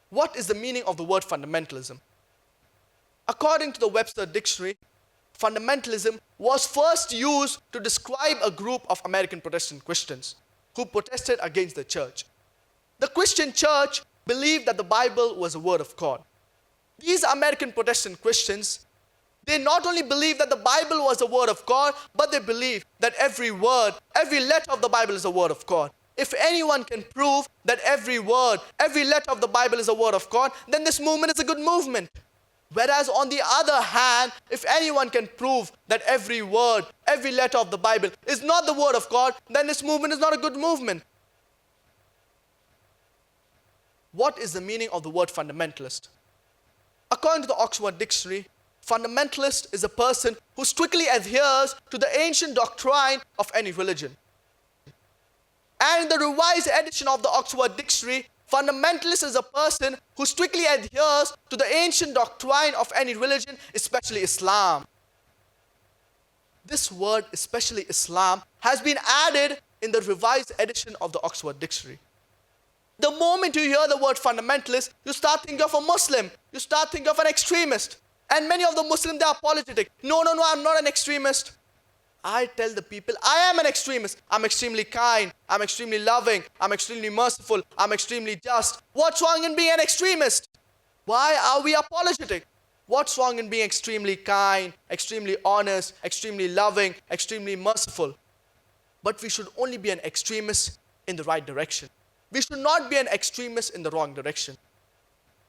What is the meaning of the word fundamentalism? According to the Webster Dictionary, fundamentalism was first used to describe a group of American Protestant Christians who protested against the church. The Christian church believed that the Bible was the word of God. These American Protestant Christians, they not only believed that the Bible was the word of God, but they believed that every word, every letter of the Bible is the word of God. If anyone can prove that every word, every letter of the Bible is the word of God, then this movement is a good movement. Whereas on the other hand, if anyone can prove that every word, every letter of the Bible is not the word of God, then this movement is not a good movement. What is the meaning of the word fundamentalist? According to the Oxford Dictionary, fundamentalist is a person who strictly adheres to the ancient doctrine of any religion. And in the revised edition of the Oxford Dictionary, fundamentalist is a person who strictly adheres to the ancient doctrine of any religion, especially Islam. This word, especially Islam, has been added in the revised edition of the Oxford Dictionary. The moment you hear the word fundamentalist, you start thinking of a Muslim, you start thinking of an extremist. And many of the Muslims, they are apologetic. No, I'm not an extremist. I tell the people, I am an extremist. I'm extremely kind, I'm extremely loving, I'm extremely merciful, I'm extremely just. What's wrong in being an extremist? Why are we apologetic? What's wrong in being extremely kind, extremely honest, extremely loving, extremely merciful? But we should only be an extremist in the right direction. We should not be an extremist in the wrong direction.